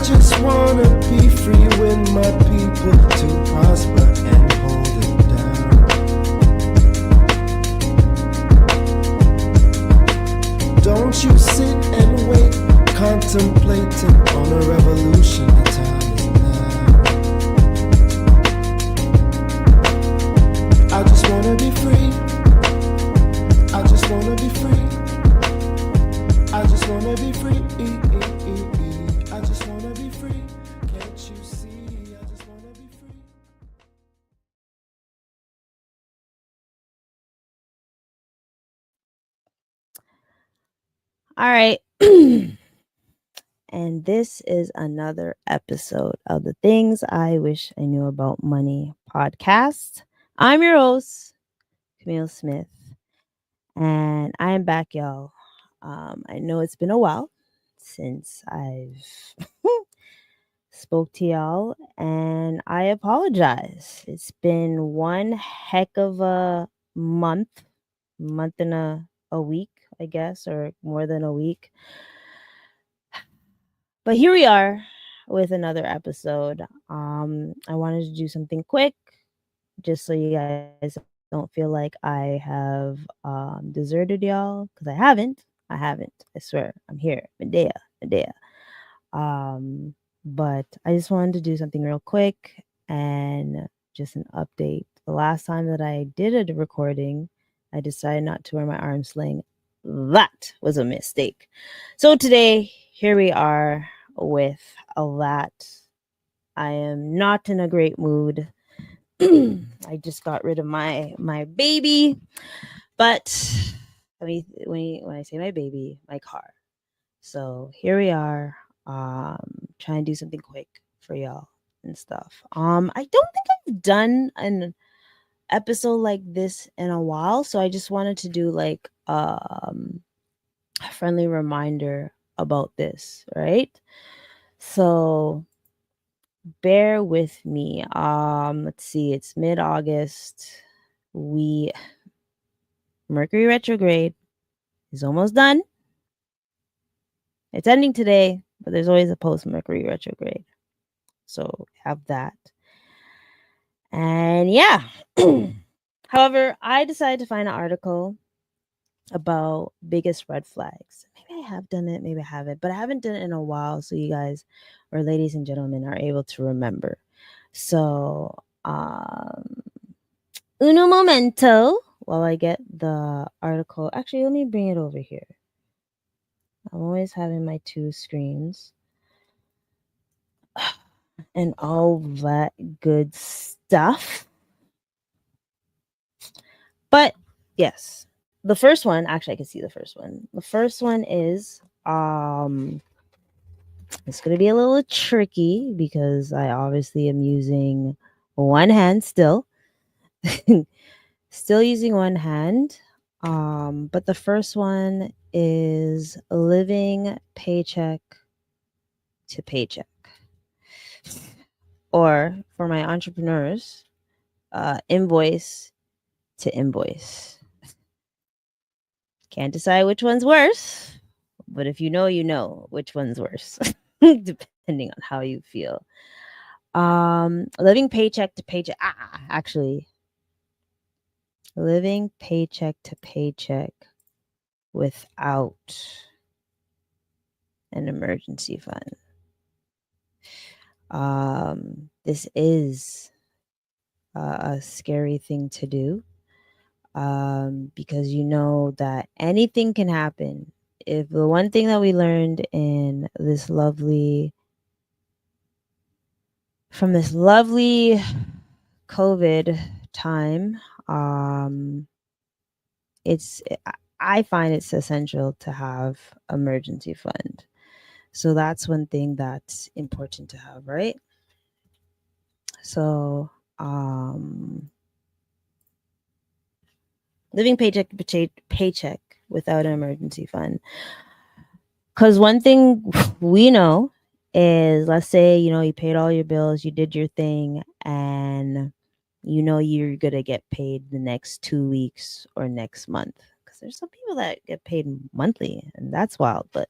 just wanna be free with my people to prosper and hold it down. Don't you sit and wait, contemplating on a revolution. The time is now. I just wanna be free. I just wanna be free. I just wanna be free. I just wanna be free. Can't you see? I just wanna be free. All right. And this is another episode of the Things I Wish I Knew About Money podcast. I'm your host, Kamille Smith, and I am back, y'all. I know it's been a while since I've spoke to y'all, and I apologize. It's been one heck of a month and a week, I guess, or more than a week. But here we are with another episode. I wanted to do something quick just so you guys don't feel like I have deserted y'all, because I haven't. I swear. I'm here. Medea. But I just wanted to do something real quick and just an update. The last time that I did a recording, I decided not to wear my arm sling. That was a mistake. So today, here we are with a lot. I am not in a great mood. I just got rid of my baby, but when I say my baby, my car. So here we are, trying to do something quick for y'all and stuff. I don't think I've done an episode like this in a while, so I just wanted to do like a friendly reminder about this, right? So bear with me. Let's see, it's mid-August. Mercury retrograde is almost done. It's ending today, but there's always a post Mercury retrograde. So have that. And yeah. However, I decided to find an article about biggest red flags. Maybe I have done it, maybe I haven't, but I haven't done it in a while, so you guys, or ladies and gentlemen, are able to remember. So, uno momento while I get the article. Actually, let me bring it over here. I'm always having my two screens and all that good stuff. But yes, the first one, actually I can see the first one. The first one is it's going to be a little tricky because I obviously am using one hand still. Still using one hand. But the first one is living paycheck to paycheck. Or for my entrepreneurs, invoice to invoice. Can't decide which one's worse, but if you know which one's worse, depending on how you feel. Living paycheck to paycheck. Actually, living paycheck to paycheck without an emergency fund. This is a scary thing to do, because you know that anything can happen. If the one thing that we learned in this lovely COVID time, it's I find it's essential to have emergency fund. So that's one thing that's important to have, right? So living paycheck to paycheck without an emergency fund. Because one thing we know is, let's say, you paid all your bills, you did your thing, and you're going to get paid the next 2 weeks or next month. Because there's some people that get paid monthly, and that's wild. But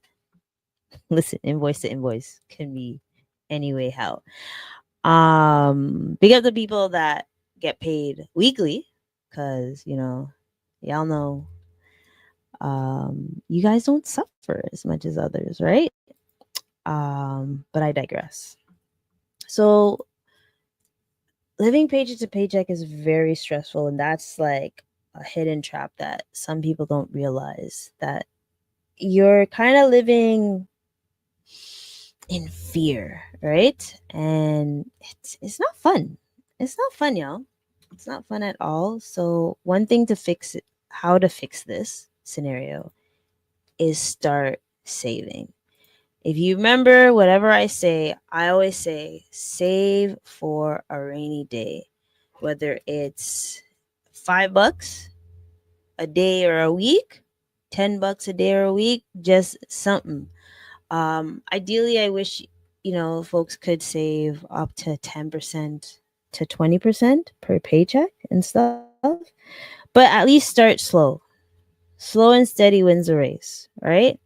listen, invoice to invoice can be anyway. How big up the people that get paid weekly, because y'all know, you guys don't suffer as much as others, right? But I digress. So living paycheck to paycheck is very stressful, and that's like a hidden trap that some people don't realize, that you're kind of living in fear, right? And it's not fun. It's not fun, y'all. It's not fun at all. So one thing to fix it, how to fix this scenario, is start saving. If you remember, whatever I always say save for a rainy day, whether it's $5 a day or a week, $10 a day or a week, just something. Ideally, I wish, folks could save up to 10% to 20% per paycheck and stuff. But at least start slow. Slow and steady wins the race, right?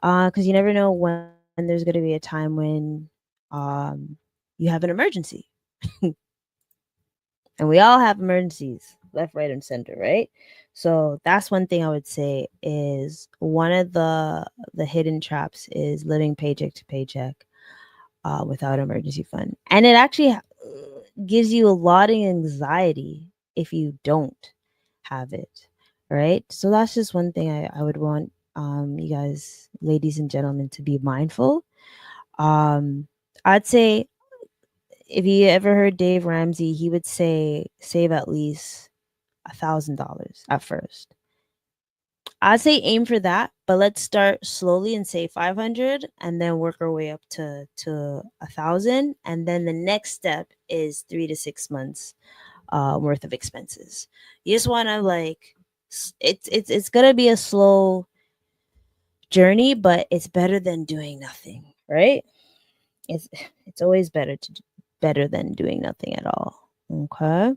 Because you never know when there's going to be a time when you have an emergency. And we all have emergencies, left, right, and center, right? So that's one thing I would say is one of the hidden traps is living paycheck to paycheck without emergency fund, and it actually gives you a lot of anxiety if you don't have it, right? So that's just one thing I would want you guys, ladies and gentlemen, to be mindful. Um, I'd say if you ever heard Dave Ramsey, he would say save at least $1,000 at first. I'd say aim for that, but let's start slowly and say 500, and then work our way up to 1,000, and then the next step is 3 to 6 months worth of expenses. You just want to like it's gonna be a slow journey, but it's better than doing nothing, right? It's it's always better than doing nothing at all. Okay.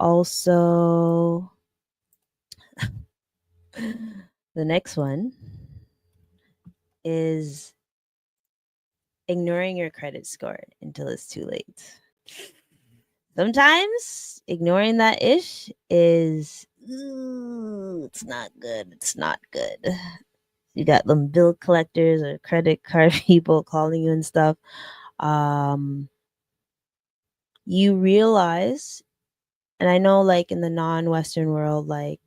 Also, the next one is ignoring your credit score until it's too late. Sometimes ignoring that ish is, ooh, it's not good. It's not good. You got them bill collectors or credit card people calling you and stuff. Um, you realize, and I know like in the non-Western world, like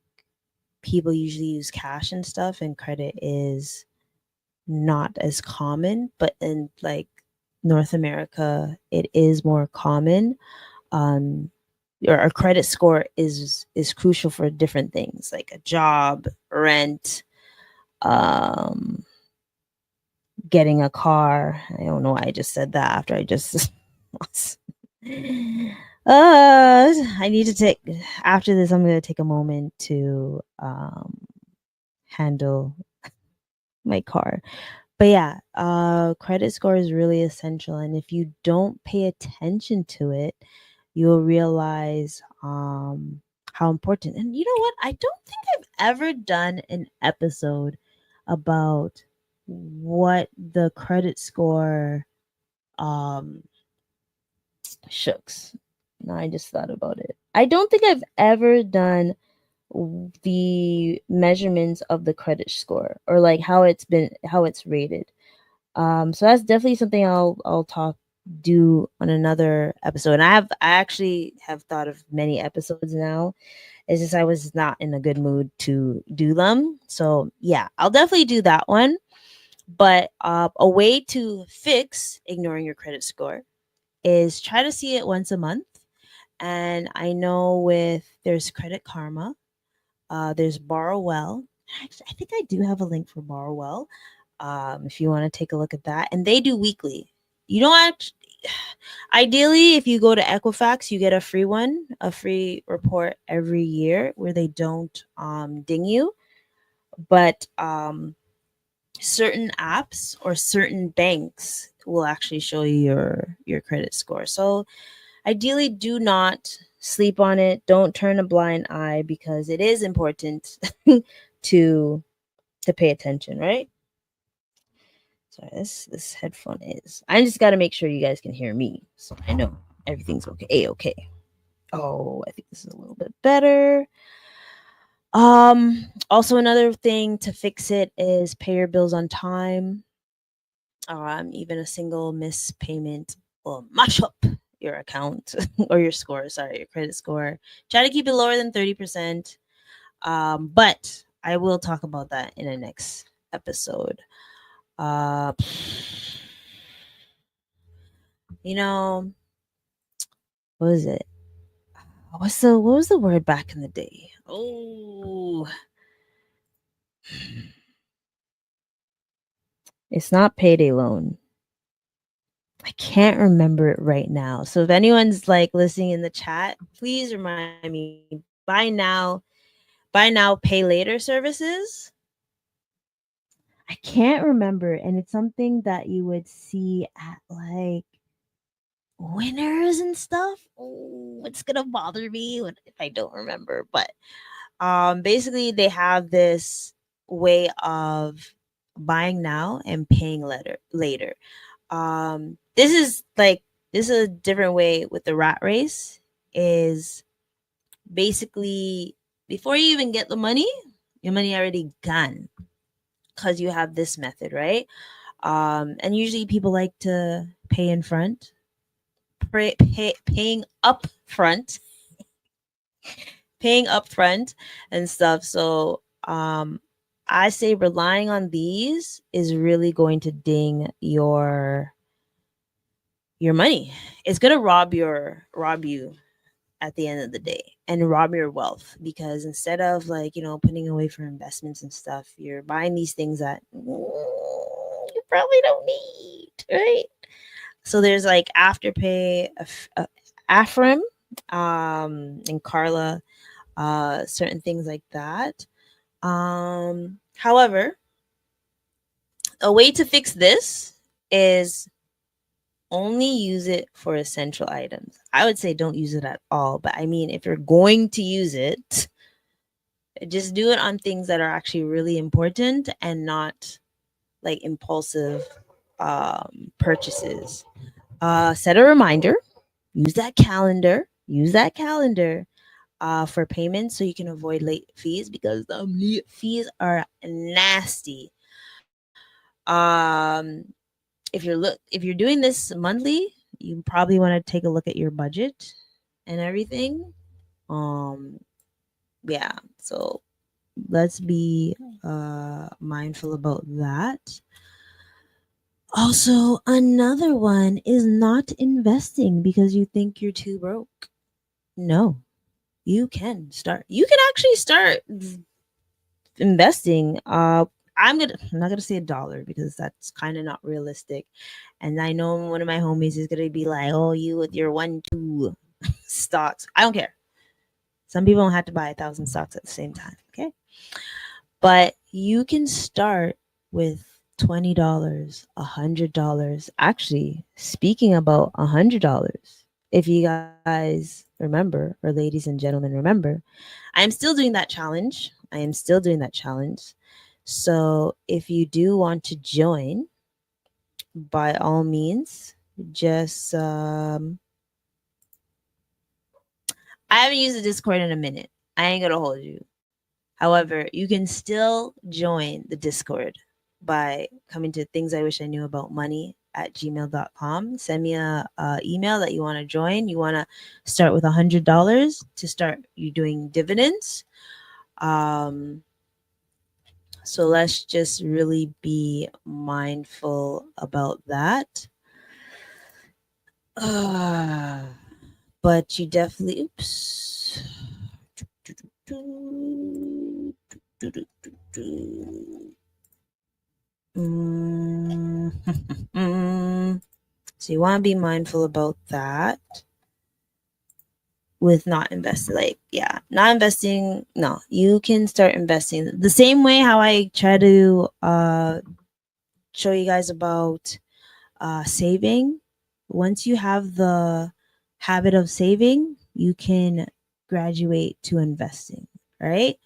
people usually use cash and stuff, and credit is not as common, but in like North America, it is more common. Your credit score is crucial for different things like a job, rent, um, getting a car. I don't know why I just said that after I just I need to take after this. I'm gonna take a moment to handle my car. But yeah, credit score is really essential, and if you don't pay attention to it, you'll realize how important. And you know what? I don't think I've ever done an episode about what the credit score um shooks. No, I just thought about it. I don't think I've ever done the measurements of the credit score, or like how it's rated. So that's definitely something I'll talk do on another episode. And I actually have thought of many episodes now. It's just I was not in a good mood to do them. So yeah, I'll definitely do that one. But a way to fix ignoring your credit score is try to see it once a month. And I know there's Credit Karma, there's Borrow Well. Actually, I think I do have a link for Borrow Well. If you want to take a look at that, and they do weekly. You don't actually, ideally, if you go to Equifax, you get a free report every year where they don't ding you. But certain apps or certain banks will actually show you your credit score. So ideally, do not sleep on it. Don't turn a blind eye, because it is important to pay attention, right? Sorry, this headphone is. I just got to make sure you guys can hear me, so I know everything's okay. Okay. Oh, I think this is a little bit better. Also another thing to fix it is pay your bills on time. Even a single missed payment will mash up your account or your score, sorry, your credit score. Try to keep it lower than 30%. But I will talk about that in the next episode. Uh, you know, what is it? What was the word back in the day? Oh, it's not payday loan. I can't remember it right now. So if anyone's like listening in the chat, please remind me. Buy now, pay later services. I can't remember, and it's something that you would see at like winners and stuff. Oh, it's gonna bother me if I don't remember. But basically, they have this way of buying now and paying later. This is like this is a different way with the rat race. Is basically before you even get the money, your money already gone because you have this method, right? And usually people like to pay in front, paying up front, paying up front and stuff. So I say relying on these is really going to ding your money. It's gonna rob you at the end of the day and rob your wealth because instead of like putting away for investments and stuff, you're buying these things that you probably don't need, right? So there's like Afterpay, Afrim, and Carla, certain things like that. However, a way to fix this is only use it for essential items. I would say don't use it at all. But I mean, if you're going to use it, just do it on things that are actually really important and not like impulsive purchases. Set a reminder. Use that calendar. For payments so you can avoid late fees because the late fees are nasty. If you're doing this monthly, you probably want to take a look at your budget and everything. Um, yeah, so let's be mindful about that. Also, another one is not investing because you think you're too broke. No, you can start. You can actually start investing. I'm not gonna say $1 because that's kind of not realistic. And I know one of my homies is gonna be like, "Oh, you with your 1, 2 stocks." I don't care. Some people don't have to buy 1,000 stocks at the same time. Okay, but you can start with $20, $100. Actually, speaking about $100, if you guys remember, or ladies and gentlemen remember, I am still doing that challenge. So if you do want to join, by all means, just I haven't used the Discord in a minute. I ain't gonna hold you. However, you can still join the Discord by coming to things I wish I knew about money at gmail.com. Send me a email that you want to join. You want to start with $100 to start you doing dividends. So let's just really be mindful about that. But you definitely, oops. So you want to be mindful about that with not investing. Not investing. No, you can start investing the same way how I try to show you guys about saving. Once you have the habit of saving, you can graduate to investing, right?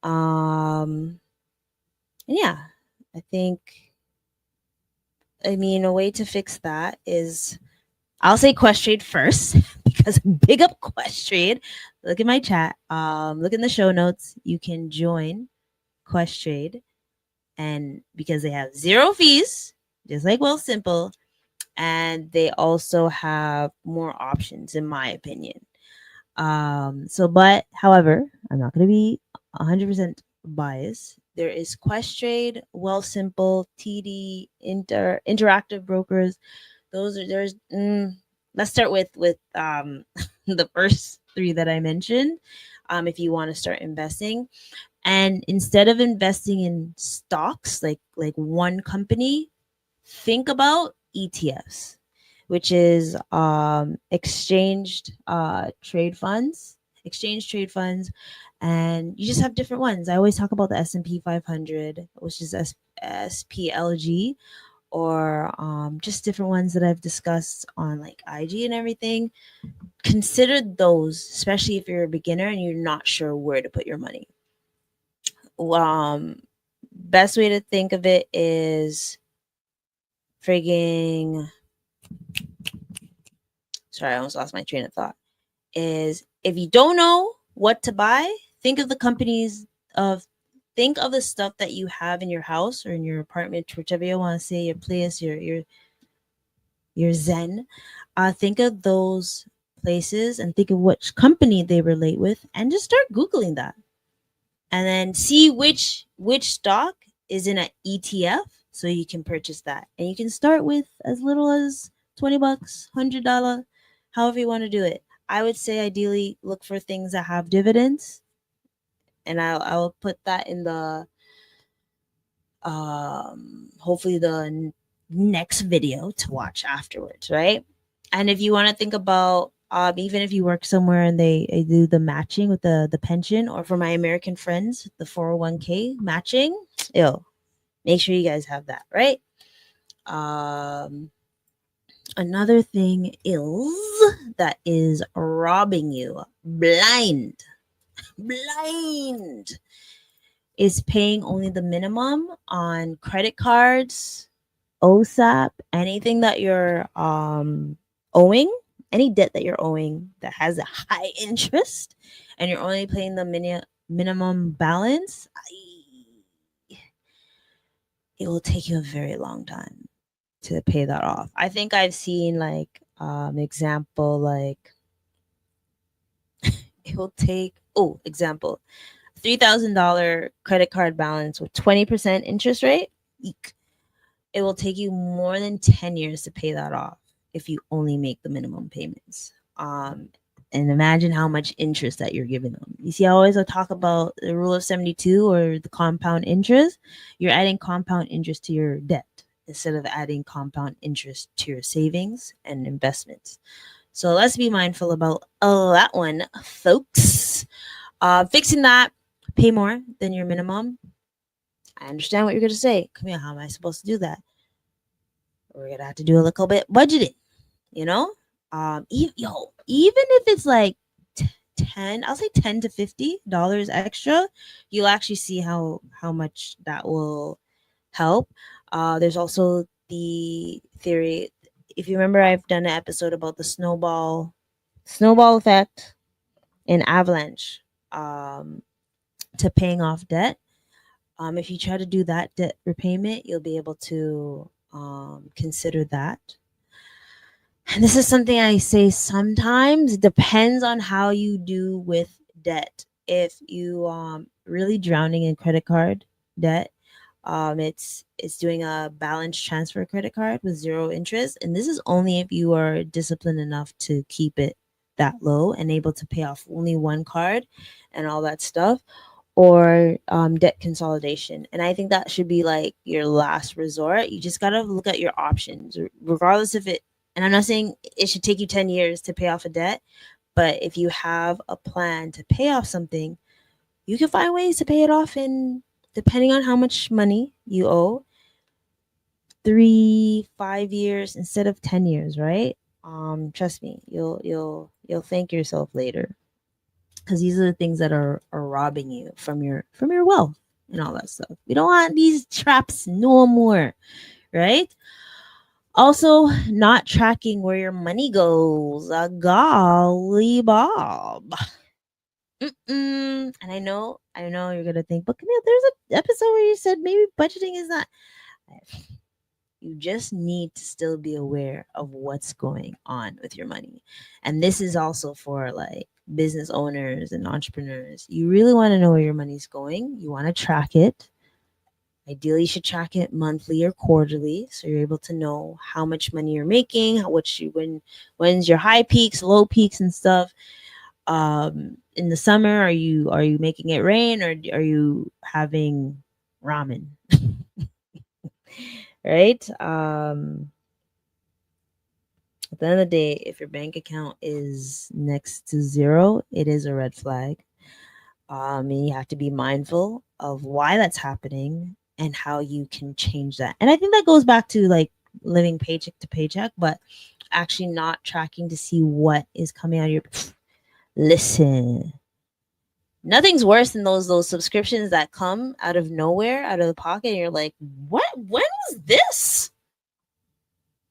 And yeah, I think I mean, a way to fix that is, I'll say Questrade first because big up Questrade. Look at my chat. Look in the show notes. You can join Questrade, and because they have zero fees, just like Well Simple, and they also have more options, in my opinion. But however, I'm not going to be 100% biased. There is Questrade, Well Simple, TD, Interactive Brokers. Those are there's. Let's start with the first three that I mentioned. If you want to start investing, and instead of investing in stocks like one company, think about ETFs, which is exchange trade funds, and you just have different ones. I always talk about the S&P 500, which is SPLG, or just different ones that I've discussed on like IG and everything. Consider those, especially if you're a beginner and you're not sure where to put your money. Um, Best way to think of it is frigging, sorry, I almost lost my train of thought. Is if you don't know what to buy, think of the companies of think of the stuff that you have in your house or in your apartment, whichever you want to say, your place, your zen. Think of those places and think of which company they relate with, and just start googling that, and then see which stock is in an ETF, so you can purchase that. And you can start with as little as $20, $100, however you want to do it. I would say ideally look for things that have dividends, and I'll put that in the hopefully the next video to watch afterwards, right? And if you want to think about even if you work somewhere and they do the matching with the pension, or for my American friends, the 401k matching, yo, make sure you guys have that, right? Um, Another thing is that is robbing you blind is paying only the minimum on credit cards, OSAP, anything that you're owing, any debt that you're owing that has a high interest, and you're only paying the minimum balance. It will take you a very long time to pay that off. I think I've seen like example, like it will take, oh, example, $3,000 credit card balance with 20% interest rate. Eek. It will take you more than 10 years to pay that off if you only make the minimum payments. And imagine how much interest that you're giving them. You see, I always talk about the rule of 72 or the compound interest. You're adding compound interest to your debt instead of adding compound interest to your savings and investments. So let's be mindful about that one, folks. Fixing that, pay more than your minimum. I understand what you're going to say. Kamille, how am I supposed to do that? We're going to have to do a little bit budgeting, you know? Even if it's like 10, I'll say 10 to $50 extra, you'll actually see how much that will help. There's also the theory, if you remember, I've done an episode about the snowball effect in avalanche, to paying off debt. If you try to do that debt repayment, you'll be able to consider that. And this is something I say sometimes. It depends on how you do with debt. If you really drowning in credit card debt, it's doing a balance transfer credit card with zero interest, and this is only if you are disciplined enough to keep it that low and able to pay off only one card and all that stuff, or debt consolidation. And I think that should be like your last resort. You just got to look at your options, regardless if it, and I'm not saying it should take you 10 years to pay off a debt, but if you have a plan to pay off something, you can find ways to pay it off in, depending on how much money you owe, 3, 5 years instead of 10 years, right? Trust me, you'll thank yourself later, because these are the things that are robbing you from your wealth and all that stuff. We don't want these traps no more, right? Also, not tracking where your money goes. Golly Bob. And I know you're gonna think, but Camille, there's an episode where you said maybe budgeting is not. You just need to still be aware of what's going on with your money. And this is also for like business owners and entrepreneurs. You really want to know where your money's going. You want to track it. Ideally, you should track it monthly or quarterly, so you're able to know how much money you're making, when's your high peaks, low peaks, and stuff. In the summer, are you making it rain, or are you having ramen? Right? At the end of the day, if your bank account is next to zero, it is a red flag. And you have to be mindful of why that's happening and how you can change that. And I think that goes back to like living paycheck to paycheck, but actually not tracking to see what is coming out of your. Listen, nothing's worse than those subscriptions that come out of nowhere, out of the pocket, and you're like, what? When was this?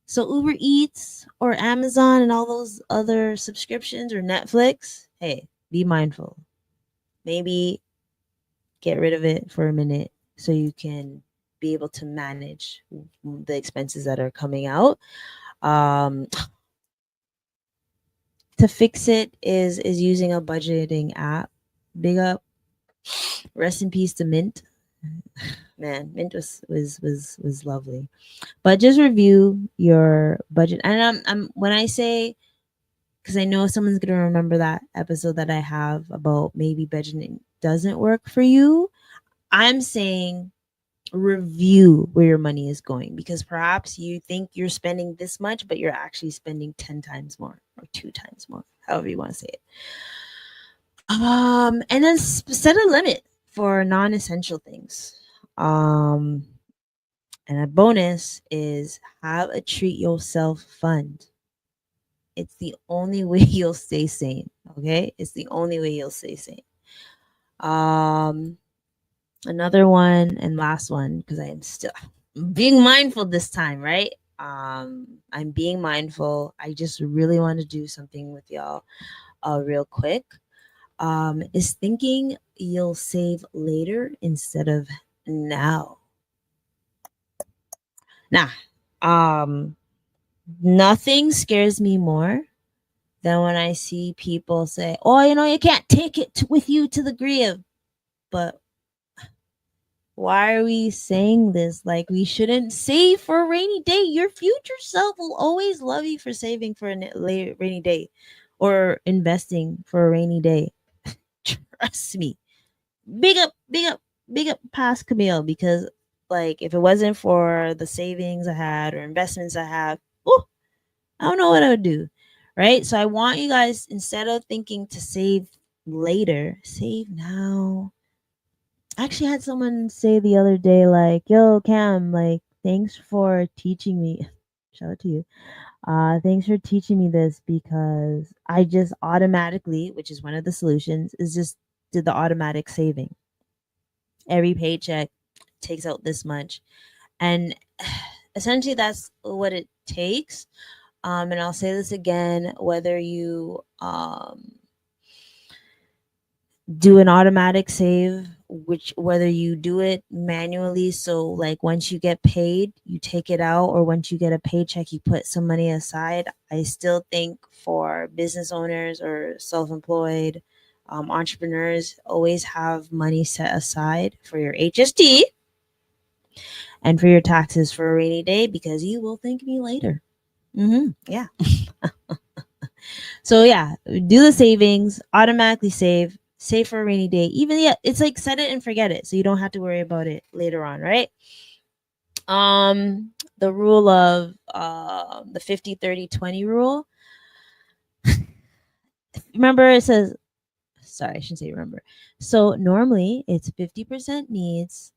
So Uber Eats or Amazon and all those other subscriptions or Netflix, hey, be mindful. Maybe get rid of it for a minute so you can be able to manage the expenses that are coming out. Um, to fix it is using a budgeting app. Big up, rest in peace to Mint. Man, Mint was lovely. But just review your budget. And I'm when I say, because I know someone's gonna remember that episode that I have about maybe budgeting doesn't work for you. I'm saying review where your money is going, because perhaps you think you're spending this much, but you're actually spending 10 times more or 2 times more, however you want to say it. And then set a limit for non-essential things. And a bonus is have a treat yourself fund. It's the only way you'll stay sane. Okay, it's the only way you'll stay sane. Um, Another one and last one, because I am still being mindful this time, right? I'm being mindful. I just really want to do something with y'all, real quick. Is thinking you'll save later instead of now. Nah, um, nothing scares me more than when I see people say, "Oh, you can't take it with you to the grave." But why are we saying this? Like, we shouldn't save for a rainy day. Your future self will always love you for saving for a rainy day or investing for a rainy day. Trust me. Big up, big up, big up past Camille, because like if it wasn't for the savings I had or investments I have, oh, I don't know what I would do. Right? So I want you guys, instead of thinking to save later, save now. I actually had someone say the other day, like, yo, Cam, like, thanks for teaching me. Shout out to you. Thanks for teaching me this, because I just automatically, which is one of the solutions, is just did the automatic saving. Every paycheck takes out this much. And essentially that's what it takes. And I'll say this again, whether you do an automatic save, which whether you do it manually, so like once you get paid you take it out, or once you get a paycheck you put some money aside. I still think for business owners or self-employed entrepreneurs, always have money set aside for your HST and for your taxes for a rainy day, because you will thank me later. Yeah. So yeah, do the savings, automatically save for a rainy day. Even, yeah, it's like set it and forget it, so you don't have to worry about it later on, right? The rule of the 50-30-20 rule. Remember, it says, sorry, I shouldn't say remember. So normally it's 50% needs,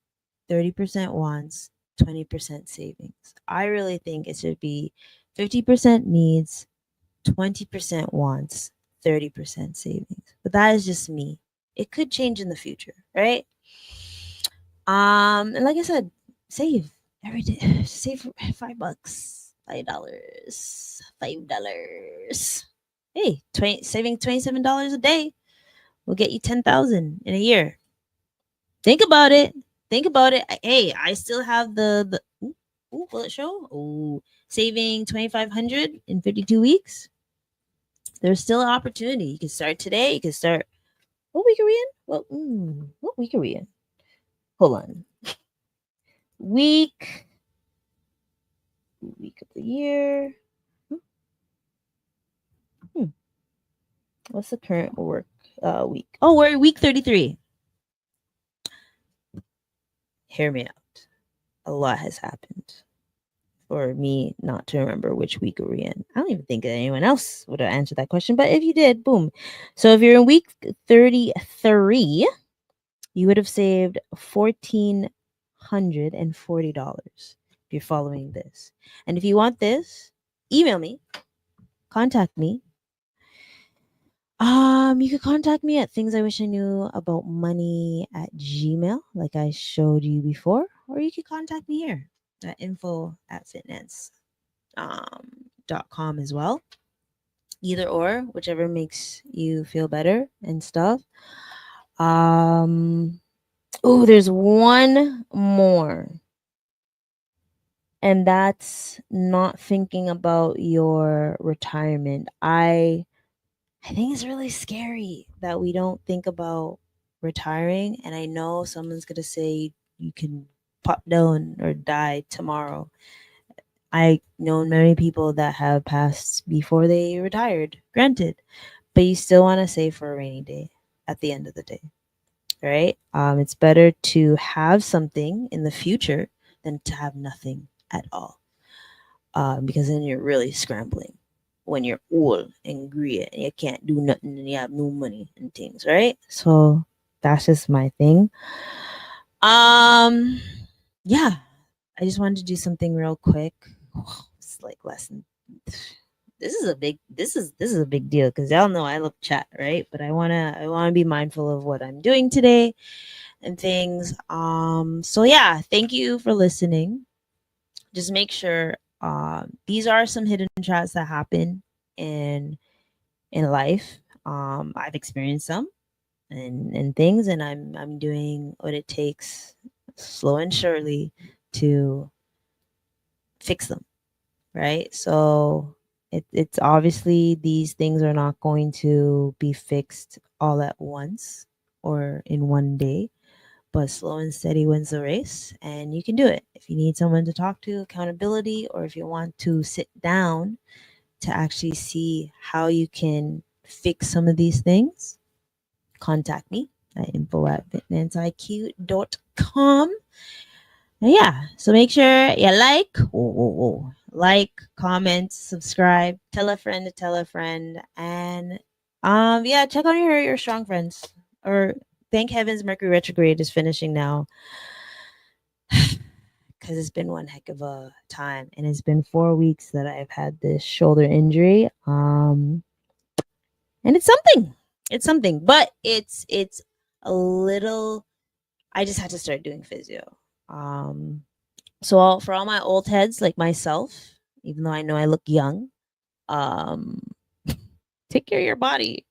30% wants, 20% savings. I really think it should be 50% needs, 20% wants, 30% savings. But that is just me. It could change in the future, right? And like I said, save every day. Save $5. $5. $5. Hey, saving $27 a day will get you 10,000 in a year. Think about it. Think about it. Hey, I still have the will it show? Oh, saving 2,500 in 52 weeks. There's still an opportunity. You can start today. You can start. What week are we in? What week are we in? Hold on. Week of the year. What's the current work week? Oh, we're in week 33. Hear me out. A lot has happened for me not to remember which week are we in. I don't even think that anyone else would have answered that question, but if you did, boom. So if you're in week 33, you would have saved $1,440 if you're following this. And if you want this, email me, contact me. You could contact me at thingsiwishiKnew.about.money@gmail, like I showed you before, or you could contact me here at info@fitness.com as well. Either or, whichever makes you feel better and stuff. There's one more. And that's not thinking about your retirement. I think it's really scary that we don't think about retiring. And I know someone's going to say you can pop down or die tomorrow. I know many people that have passed before they retired, granted, but you still want to save for a rainy day at the end of the day, right? It's better to have something in the future than to have nothing at all, because then you're really scrambling when you're old and gray and you can't do nothing and you have no money and things, right? So that's just my thing. Yeah, I just wanted to do something real quick. It's like less than. This is a big deal because y'all know I love chat, right? But I wanna be mindful of what I'm doing today and things. So yeah, thank you for listening. Just make sure these are some hidden chats that happen in life. I've experienced some and things, and I'm doing what it takes, slow and surely, to fix them, right? So it's obviously these things are not going to be fixed all at once or in one day, but slow and steady wins the race, and you can do it. If you need someone to talk to, accountability, or if you want to sit down to actually see how you can fix some of these things, contact me at info@fitnessiq.com. And yeah, so make sure you like, comment, subscribe, tell a friend to tell a friend, and yeah, check on your strong friends. Or thank heavens Mercury retrograde is finishing now, because it's been one heck of a time, and it's been 4 weeks that I've had this shoulder injury. And it's something, but it's a little. I just had to start doing physio. So for all my old heads like myself, even though I know I look young, take care of your body.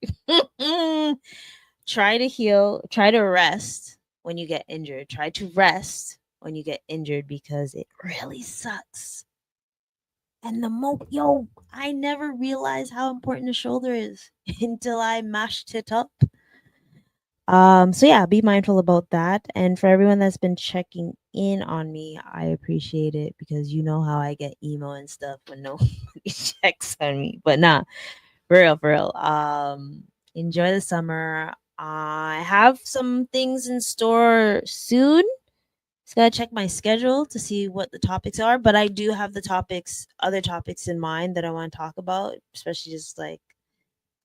Try to heal. Try to rest when you get injured. Try to rest when you get injured, because it really sucks. And I never realized how important the shoulder is until I mashed it up. So yeah, be mindful about that. And for everyone that's been checking in on me, I appreciate it, because you know how I get emo and stuff when nobody checks on me. But nah, for real. Enjoy the summer. I have some things in store soon. Just gotta check my schedule to see what the topics are. But I do have other topics in mind that I want to talk about, especially just like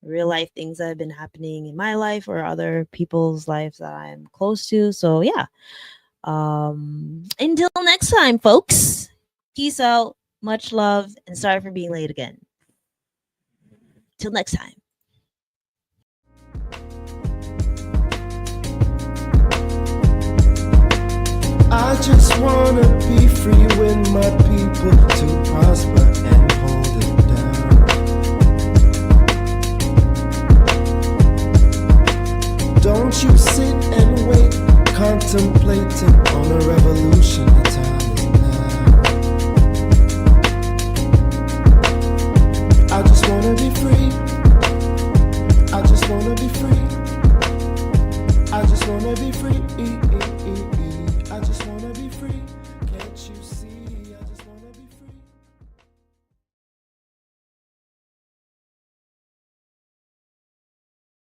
real life things that have been happening in my life or other people's lives that I'm close to. So yeah. Until next time, folks. Peace out. Much love, and sorry for being late again. Till next time. I just wanna be free. free when my people to prosper and hold it down. Don't you sit and wait, contemplating on a